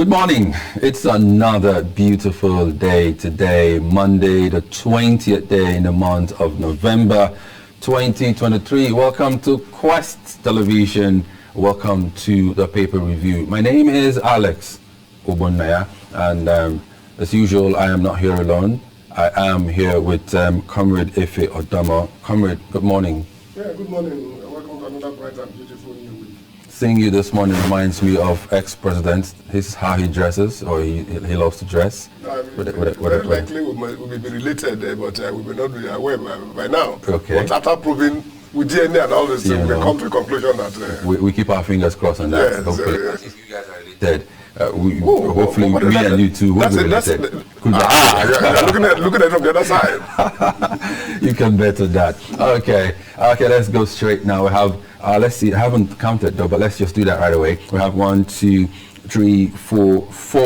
Good morning. It's another beautiful day today, Monday, the 20th day in the month of November 2023. Welcome to Quest Television. Welcome to the paper review. My name is Alex Obonnaya, and as usual, I am not here alone. I am here with Comrade Ife Odama. Comrade, good morning. Yeah, good morning. Welcome to another bright and beautiful new week. Seeing you this morning reminds me of ex-president. This is how he dresses, or he loves to dress. Very likely we will be related, but we may not be aware by now. Okay. But after proving with DNA and all this, we come to the conclusion that... we keep our fingers crossed on that. Yes, hopefully. yes. If you guys are related, hopefully me and you too will be related. You're looking at it from the other side. You can bet on that. Okay, let's go straight now. We have, let's see, I haven't counted though, but let's just do that right away. We have 4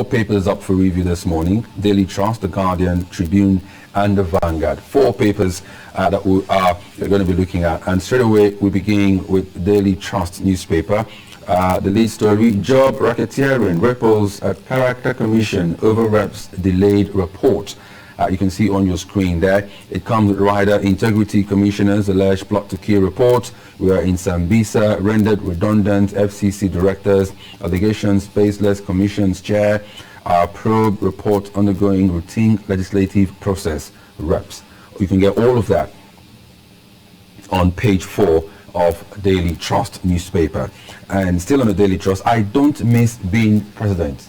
papers up for review this morning. Daily Trust, The Guardian, Tribune, and The Vanguard. 4 papers that we are going to be looking at. And straight away, we begin with Daily Trust newspaper. The lead story, job racketeering ripples at Character Commission over reps delayed report. You can see on your screen there. It comes with rider integrity commissioners alleged plot to kill report. We are in Sambisa, rendered redundant FCC directors, allegations baseless commissions chair, probe report undergoing routine legislative process reps. You can get all of that on page 4 of Daily Trust newspaper. And still on the Daily Trust, I don't miss being president.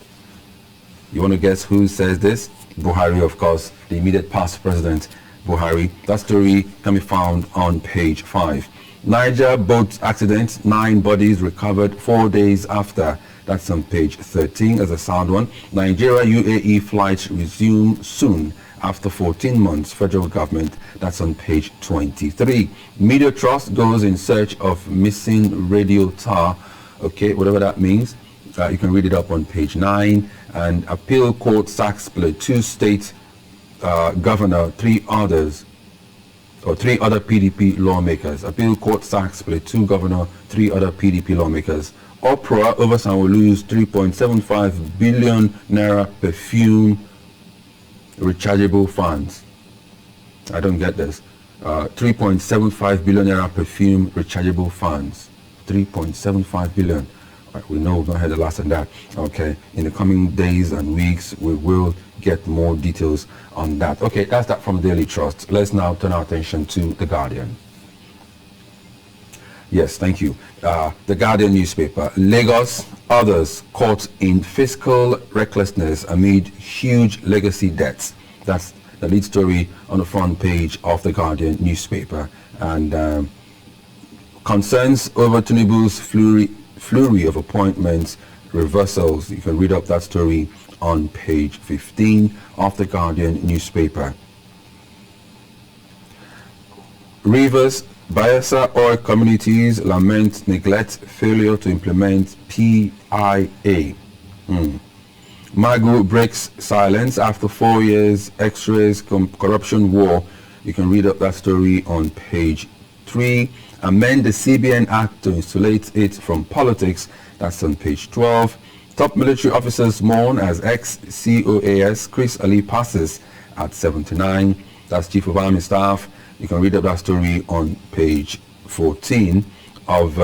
You want to guess who says this? Buhari, of course, the immediate past president, Buhari. That story can be found on page 5. Niger boat accident, 9 bodies recovered 4 days after. That's on page 13 as a sound one. Nigeria UAE flights resume soon after 14 months, federal government. That's on page 23. Media Trust goes in search of missing radio tower. Okay, whatever that means. You can read it up on page 9. And appeal court sacks Plateau State governor, 3 other PDP lawmakers. Appeal court sacks Plateau governor, 3 other PDP lawmakers. Opera over Sanwo-Olu's 3.75 billion naira perfume rechargeable funds. I don't get this. 3.75 billion naira perfume rechargeable funds. 3.75 billion. We know we've not had the last on that. Okay, in the coming days and weeks, we will get more details on that. Okay, that's that from Daily Trust. Let's now turn our attention to The Guardian. Yes, thank you. The Guardian newspaper. Lagos, others caught in fiscal recklessness amid huge legacy debts. That's the lead story on the front page of The Guardian newspaper. And concerns over Tinubu's flurry of appointments, reversals. You can read up that story on page 15 of The Guardian newspaper. Rivers, Bayelsa oil communities lament neglect, failure to implement PIA. Magu breaks silence after 4 years, X-rays, corruption war. You can read up that story on page 3. Amend the CBN Act to insulate it from politics. That's on page 12. Top military officers mourn as ex-COAS Chris Ali passes at 79. That's Chief of Army Staff. You can read up that story on page 14 of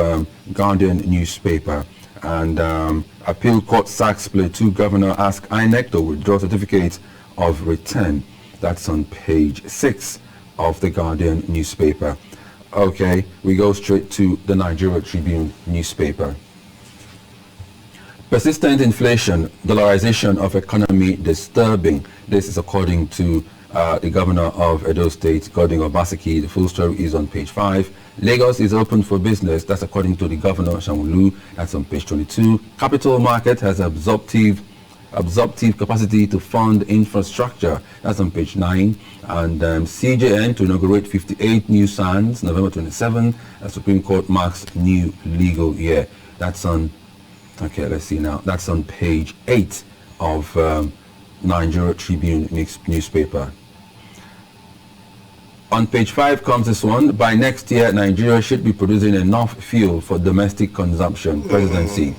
Guardian newspaper. And appeal court sacks Plateau governor, ask INEC to withdraw certificate of return. That's on page 6 of the Guardian newspaper. Okay, we go straight to the Nigeria Tribune newspaper. Persistent inflation, dollarization of economy disturbing. This is according to the governor of Edo State, Godwin Obaseki. The full story is on page 5. Lagos is open for business. That's according to the governor, Sanwo-Olu. That's on page 22. Capital market has absorptive capacity to fund infrastructure. That's on page 9. And CJN to inaugurate 58 new SANs, November 27. Supreme Court marks new legal year. That's on, okay, let's see now. That's on page 8 of Nigeria Tribune newspaper. On page 5 comes this one. By next year, Nigeria should be producing enough fuel for domestic consumption. Presidency.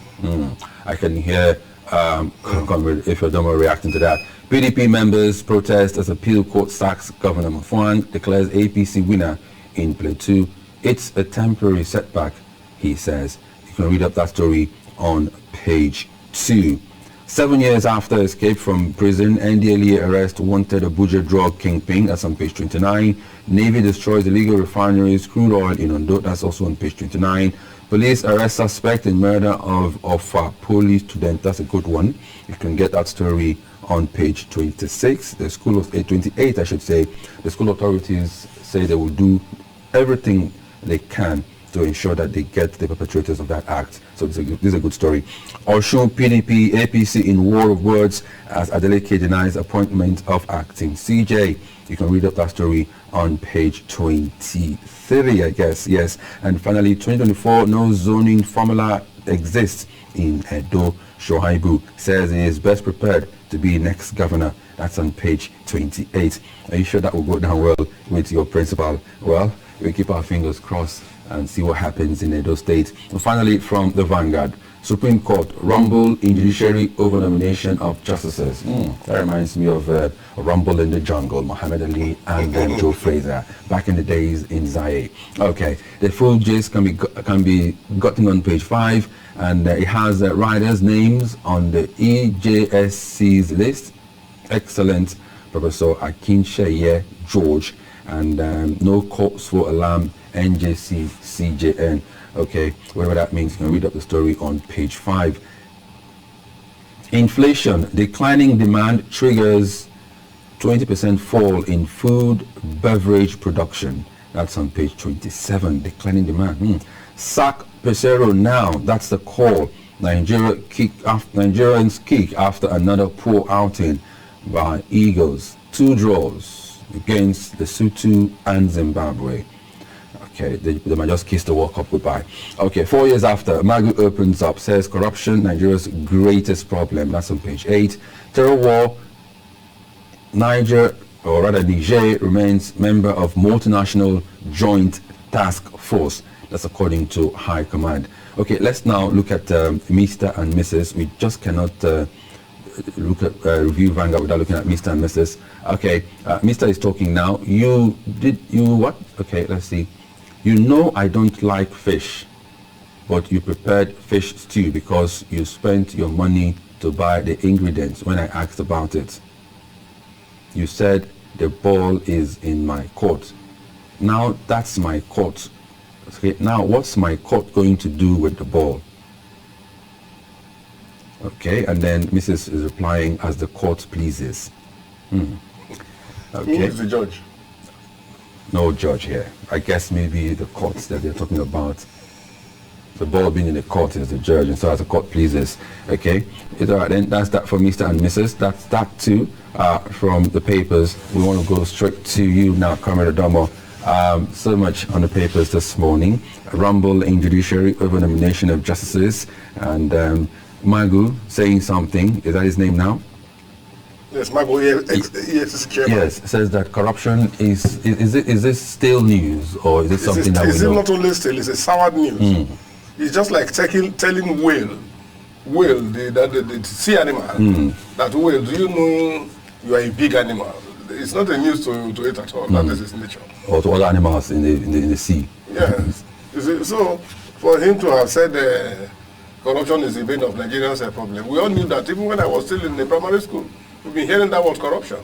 I can hear Comrade Ifeodomo reacting to that. PDP members protest as appeal court sacks Governor Mafwan, declares APC winner in Plateau. It's a temporary setback, he says. You can read up that story on page 2. 7 years after escape from prison, NDLEA arrest wanted Abuja drug kingpin. That's on page 29. Navy destroys illegal refineries, crude oil in Ondo. That's also on page 29. Police arrest suspect in murder of police student. That's a good one. You can get that story on page 26. The school of 28, I should say. The school authorities say they will do everything they can to ensure that they get the perpetrators of that act. So this is a good story. Osun PDP, APC in war of words as Adeleke denies appointment of acting CJ. You can read up that story on page 23, I guess. Yes. And finally, 2024, no zoning formula exists in Edo. Shoaibu says he is best prepared to be next governor. That's on page 28. Are you sure that will go down well with your principal? Well, we keep our fingers crossed and see what happens in Edo State. And finally, from the Vanguard, Supreme Court rumble in judiciary over nomination of justices. That reminds me of a rumble in the jungle, Muhammad Ali and Joe Fraser back in the days in Zaire. Okay, the full gist can be gotten on page 5, and it has riders' names on the EJSC's list. Excellent, Professor Akinsheye George, and no cause for alarm, NJC CJN. Okay, whatever that means, you can read up the story on page 5. Inflation, declining demand triggers 20% fall in food beverage production. That's on page 27. Declining demand. Sack Pesero now. That's the call. Nigerians kick after another poor outing by Eagles. 2 draws against Lesotho and Zimbabwe. Okay, they might just kiss the World Cup goodbye. Okay, 4 years after, Magu opens up, says corruption, Nigeria's greatest problem. That's on page 8. Terror war, Niger remains member of multinational joint task force. That's according to High Command. Okay, let's now look at Mr. and Mrs. We just cannot review Vanguard without looking at Mr. and Mrs. Okay, Mr. is talking now. You what? Okay, let's see. You know I don't like fish, but you prepared fish stew because you spent your money to buy the ingredients when I asked about it. You said the ball is in my court. Now that's my court. Okay, now what's my court going to do with the ball? Okay, and then Mrs. is replying as the court pleases. Okay. Who is the judge? No judge here. I guess maybe the courts that they're talking about. The ball being in the court is the judge, and so as the court pleases. Okay, it's all right then. That's that for Mr. and Mrs. That's that too from the papers. We want to go straight to you now, Comrade Adomo. So much on the papers this morning. A rumble in judiciary over nomination of justices, and Magu saying something. Is that his name now? Yes, Magu, yes, chairman. Yes, says that corruption is this still news, or is it something that we know? Is it not only still, it's a sour news. It's just like telling whale, the sea animal, that whale, do you know you are a big animal? It's not a news to it at all. That is its nature. Or to other animals in the sea. Yes. So for him to have said corruption is the bane of Nigerians' problem, we all knew that even when I was still in the primary school. We've been hearing that word corruption.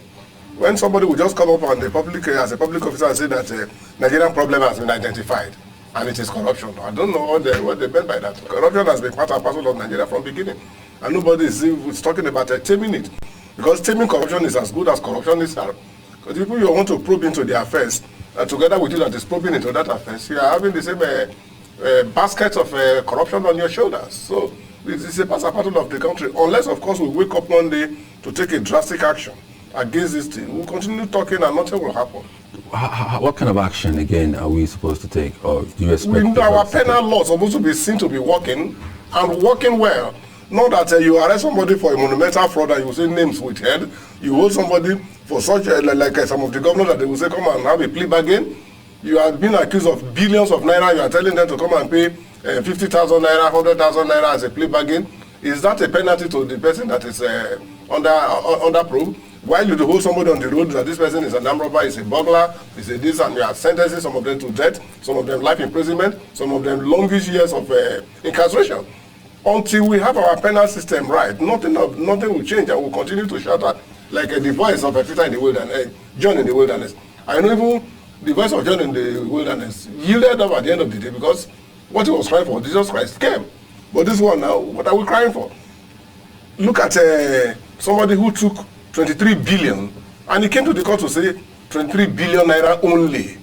When somebody would just come up on the public as a public officer and say that Nigerian problem has been identified and it is corruption. I don't know what they meant by that. Corruption has been part and parcel of Nigeria from the beginning. And nobody is talking about taming it. Because taming corruption is as good as corruption itself. Because people you want to probe into their affairs, together with you that is probing into that affairs, you are having the same basket of corruption on your shoulders. So it's a part and parcel of the country. Unless, of course, we wake up one day to take a drastic action against this thing. We'll continue talking and nothing will happen. What kind of action, again, are we supposed to take? Or do you expect our penal law is supposed to be seen to be working and working well. Not that you arrest somebody for a monumental fraud and you say names withheld. You hold somebody for such, like some of the governors that they will say, come and have a plea bargain. You have been accused of billions of naira. You are telling them to come and pay 50,000 naira, 100,000 naira as a plea bargain. Is that a penalty to the person that is under probe? While you hold somebody on the road that this person is an armed robber, is a burglar, is a this, and you are sentencing some of them to death, some of them life imprisonment, some of them longish years of incarceration. Until we have our penal system right, nothing will change, and we'll continue to shout out like the voice of Peter in the wilderness, John in the wilderness. I know even the voice of John in the wilderness yielded up at the end of the day, because what he was crying for, Jesus Christ came. But this one now, what are we crying for? Look at somebody who took 23 billion, and he came to the court to say 23 billion naira only.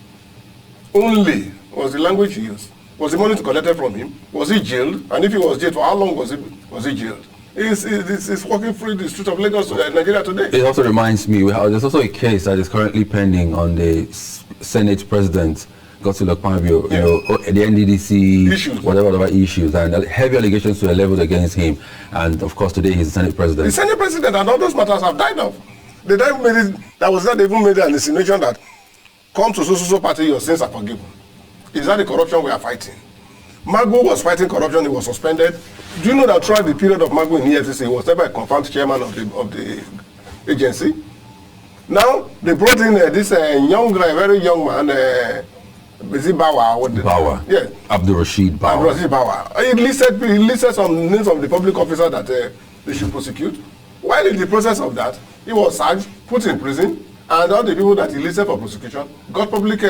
Only was the language he used. Was the money collected from him? Was he jailed? And if he was jailed, for how long was he jailed? He's walking through the streets of Lagos, Nigeria today. It also reminds me, there's also a case that is currently pending on the Senate President, Godswill Akpabio, the NDDC, issues. whatever issues, and heavy allegations were leveled against him. And of course, today he's the Senate President. The Senate President, and all those matters have died off. They never made it. That was not even made an insinuation that come to so party, your sins are forgiven. Is that the corruption we are fighting? Magu was fighting corruption. He was suspended. Do you know that throughout the period of Magu in EFCC, he was never a confirmed chairman of the agency? Now they brought in this young guy, very young man. Is it Bawa? Bawa. Yes. Abdul Rashid Bawa. Abdul Rashid Bawa. He listed some names of the public officers that they should prosecute. While in the process of that, he was charged, put in prison, and all the people that he listed for prosecution got public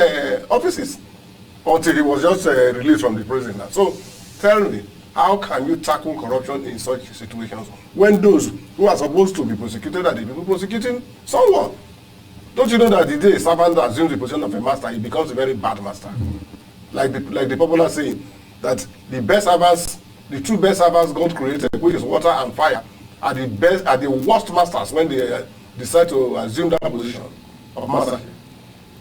offices until he was just released from the prison. So tell me, how can you tackle corruption in such situations when those who are supposed to be prosecuted are the people prosecuting someone? Don't you know that the day a servant assumes the position of a master, he becomes a very bad master? Like the popular saying, that the two best servants God created, which is water and fire, are the worst masters when they decide to assume that position of master.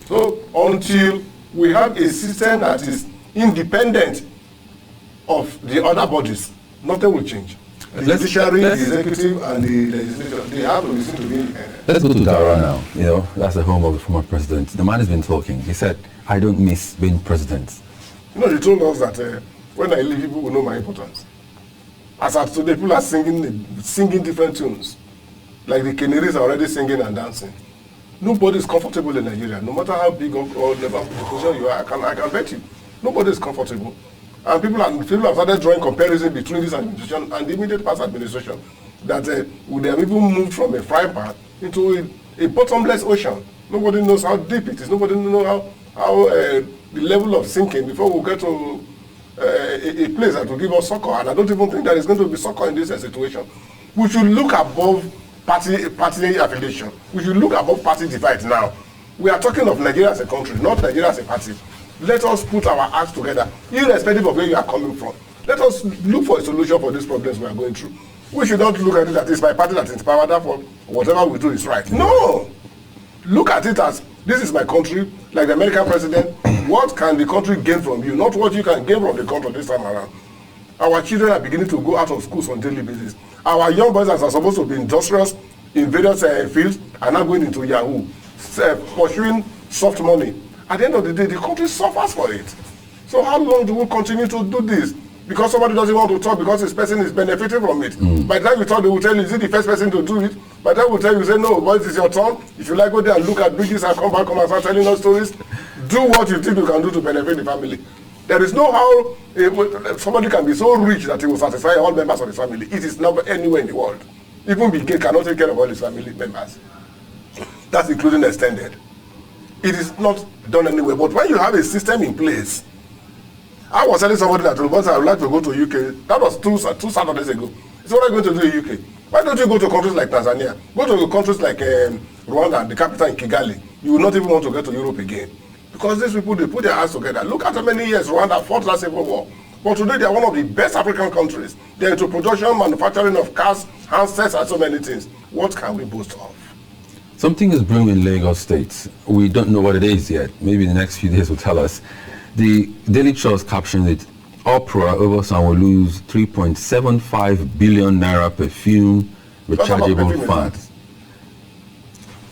So until we have a system that is independent of the other bodies, nothing will change. The judiciary, the executive, and the legislature, they have to listen to me. Let's go to Dara now. That's the home of the former president. The man has been talking. He said, I don't miss being president. He told us that when I leave, people will know my importance. As of today, people are singing different tunes. Like the Canaries are already singing and dancing. Nobody is comfortable in Nigeria. No matter how big or level of position you are, I can bet you. Nobody is comfortable. And people have started drawing comparison between this administration and the immediate past administration. That they have even moved from a frying pan into a bottomless ocean. Nobody knows how deep it is. Nobody knows how the level of sinking before we get to a place that will give us succor. And I don't even think there is going to be succor in this situation. We should look above party affiliation. We should look above party divide now. We are talking of Nigeria as a country, not Nigeria as a party. Let us put our acts together, irrespective of where you are coming from. Let us look for a solution for these problems we are going through. We should not look at it that it's my party that is in power, therefore whatever we do is right. No! Look at it as, this is my country, like the American president. What can the country gain from you? Not what you can gain from the country this time around. Our children are beginning to go out of schools on a daily basis. Our young boys that are supposed to be industrious in various fields are now going into Yahoo, pursuing soft money. At the end of the day, the country suffers for it. So how long do we continue to do this? Because somebody doesn't want to talk because this person is benefiting from it. By the time you talk, they will tell you, is it the first person to do it? By the time we tell you, say, no, boys, it's your turn. If you like, go there and look at bridges and come and start telling us stories. Do what you think you can do to benefit the family. There is no how somebody can be so rich that he will satisfy all members of the family. It is never anywhere in the world. Even Bill Gates cannot take care of all his family members. That's including extended. It is not done anywhere. But when you have a system in place, I was telling somebody that once I would like to go to UK. That was two Saturdays ago. So what are you going to do in UK? Why don't you go to countries like Tanzania? Go to countries like Rwanda, the capital in Kigali. You will not even want to get to Europe again. Because these people, they put their hands together. Look at how many years Rwanda fought that civil war. But today they are one of the best African countries. They are into production, manufacturing of cars, handsets, and so many things. What can we boast of? Something is brewing in Lagos State. We don't know what it is yet. Maybe the next few days will tell us. The Daily Trust captioned it, uproar over Sanwo-Olu's 3.75 billion naira perfume rechargeable funds.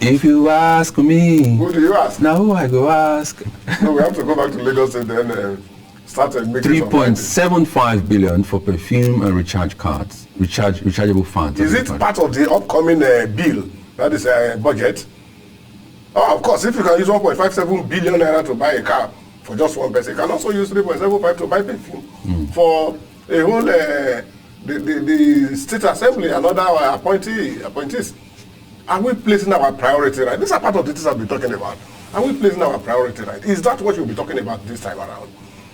If you ask me, who do you ask? Now who I go ask? No, we have to go back to Lagos and then started making 3.75 billion for perfume and recharge cards, rechargeable funds. Is it part of the upcoming bill, that is budget? Oh, of course, if you can use 1.57 billion naira to buy a car for just one person, you can also use 3.75 to buy perfume for a whole the state assembly and other appointees. Are we placing our priority right? These are part of the things I've been talking about. Are we placing our priority right? Is that what you'll be talking about this time around?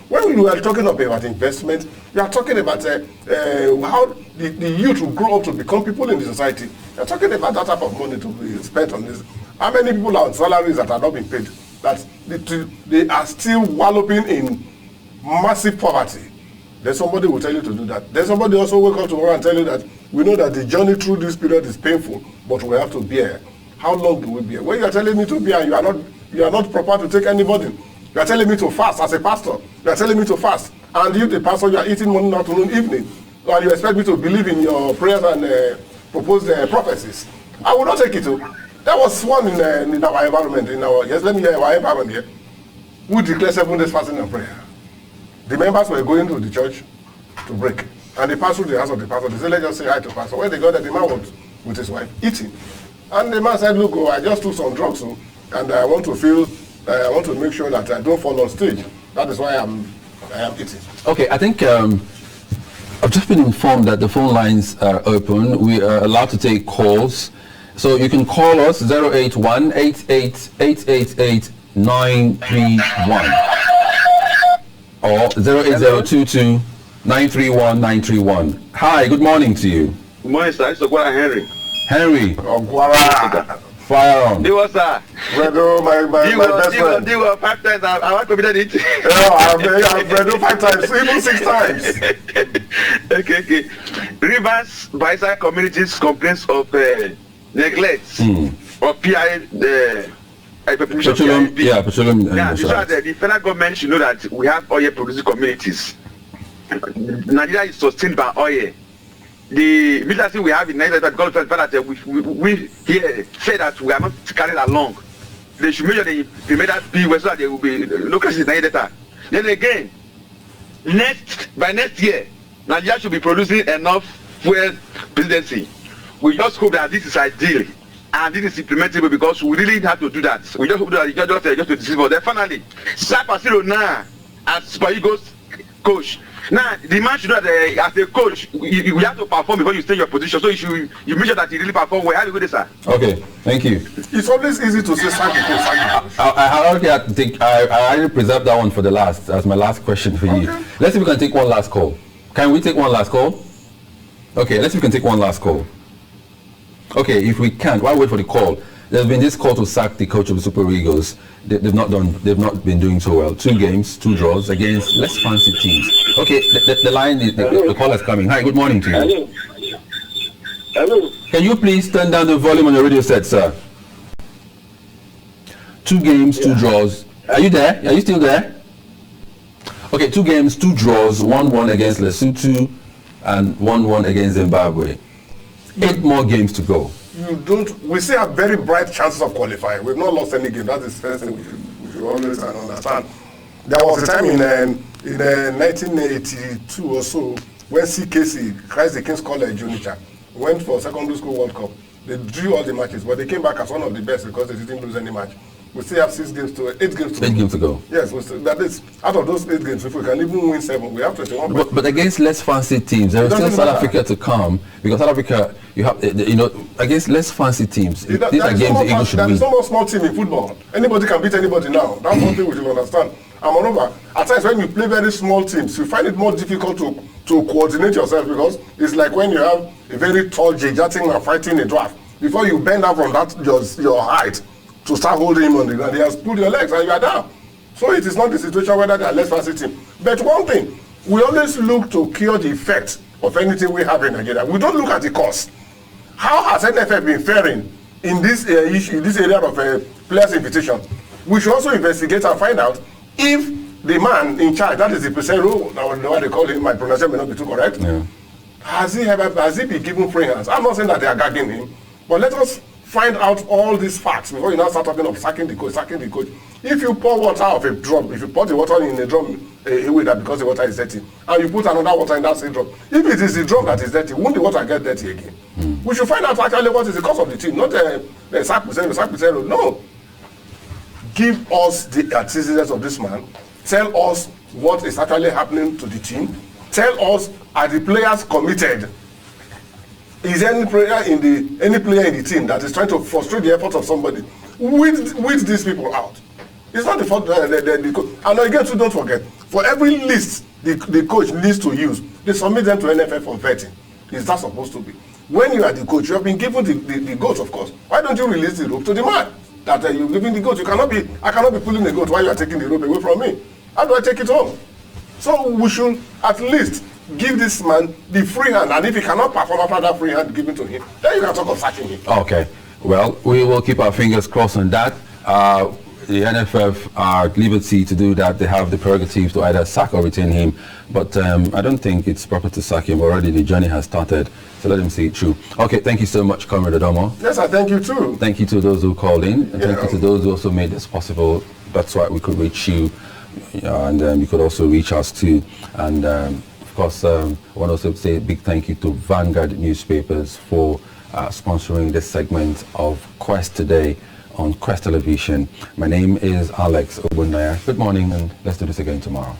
When we were talking about investment, we are talking about how the youth will grow up to become people in the society. We are talking about that type of money to be spent on this. How many people are on salaries that are not being paid? That they are still wallowing in massive poverty. Then somebody will tell you to do that. Then somebody also wake up tomorrow and tell you that we know that the journey through this period is painful, but we have to bear. How long do we bear? When you are telling me to bear, you are not proper to take anybody. You are telling me to fast as a pastor. You are telling me to fast. And you, the pastor, you are eating morning, afternoon, evening. And you expect me to believe in your prayers and proposed prophecies. I will not take it. There was one in our environment, let me hear our environment here, who declared 7 days fasting and prayer. The members were going to the church to break. And they passed through the house of the pastor. They said, let's just say hi to pastor. When they got there, the man was with his wife eating. And the man said, look, I just took some drugs, and I want to make sure that I don't fall on stage. That is why I am eating. Okay, I think I've just been informed that the phone lines are open. We are allowed to take calls. So you can call us 081 888 931 or 08022 931 931. Hi, good morning to you. Good morning, sir. It's Ogwara Henry. Henry. Ogwara. Fire on. You was, sir. Bredo, my best friend. You were 5 times. I want to be there. I've Bredo 5 times, even 6 times. Okay. Rivers Baisa communities complaints of neglect of PI, petroleum. Yeah, petroleum. Yeah, the federal government should know that we have oil producing communities. Nigeria is sustained by oil. The military we have in Nigeria, because of the fact that we here say that we are not carried along. They should make sure they made that be so that they will be local in Nigeria. Then again, by next year, Nigeria should be producing enough fuel presidency. We just hope that this is ideal and this is implementable, because we really have to do that. We just hope that just to deceive us. Then finally, Sapasiro now as Super Eagles coach. Now, the man should know that as a coach, you have to perform before you stay in your position. So you make sure that you really perform well. How do you go there, sir? Okay, thank you. It's always easy to say thank you. I already preserved that one for the last, as my last question for you. Let's see if we can take one last call. Can we take one last call? Okay, let's see if we can take one last call. Okay, if we can't, why wait for the call? There's been this call to sack the coach of the Super Eagles. They've not been doing so well. 2 games, 2 draws against less fancy teams. Okay, the line, the call is coming. Hi, good morning to you. Hello. Can you please turn down the volume on your radio set, sir? 2 games, 2 draws. Are you there? Are you still there? Okay, 2 games, 2 draws, 1-1 against Lesotho and 1-1 against Zimbabwe. 8 more games to go. We still have very bright chances of qualifying. We've not lost any game. That is the first thing we should always understand. There was a time in 1982 or so when CKC, Christ the King's College, Onitsha, went for secondary school World Cup. They drew all the matches, but they came back as one of the best because they didn't lose any match. We still have 8 games to go. Yes, that is, out of those 8 games, if we can even win 7, we have 21 points. But against less fancy teams, there is still South Africa to come, because South Africa, you have, against less fancy teams, these are games the Eagles should win. There is no more small team in football. Anybody can beat anybody now. That's one thing we should understand. And moreover, at times when you play very small teams, you find it more difficult to coordinate yourself, because it's like when you have a very tall gigantic man fighting a dwarf. Before you bend down from that your height to start holding him on the ground, he has pulled your legs and you are down. So it is not the situation whether they are less fancy team. But one thing, we always look to cure the effect of anything we have in Nigeria. We don't look at the cause. How has NFF been faring in this issue, in this area of players' invitation? We should also investigate and find out if the man in charge, that is the Pesero, what they call him, my pronunciation may not be too correct, has he been given free hands? I'm not saying that they are gagging him, but let us find out all these facts before you now start talking of sacking the coach. If you pour water off a drum, if you pour the water in a drum away that because the water is dirty, and you put another water in that same drum, if it is the drum that is dirty, won't the water get dirty again? We should find out actually what is the cause of the thing, not the sack. No. Give us the antecedents of this man. Tell us what is actually happening to the team. Tell us, are the players committed? Is there any player in the team that is trying to frustrate the efforts of somebody? Weed these people out. It's not the fault the coach. And again, too, don't forget, for every list the coach needs to use, they submit them to NFF for vetting. Is that supposed to be? When you are the coach, you have been given the goat, of course. Why don't you release the rope to the man that you're giving the goat? I cannot be pulling the goat while you are taking the rope away from me. How do I take it home? So we should at least give this man the free hand, and if he cannot perform after that free hand given to him, then you can talk of sacking him. Okay. Well, we will keep our fingers crossed on that. The NFF are at liberty to do that. They have the prerogative to either sack or retain him. But I don't think it's proper to sack him. Already the journey has started. So let him see it through. Okay, thank you so much, Comrade Adomo. Yes, I thank you too. Thank you to those who called in. And thank you to those who also made this possible. That's why we could reach you. And you could also reach us too. And of course, I want to also say a big thank you to Vanguard Newspapers for sponsoring this segment of Quest Today on Quest Television. My name is Alex Ogbonnaya. Good morning, and let's do this again tomorrow.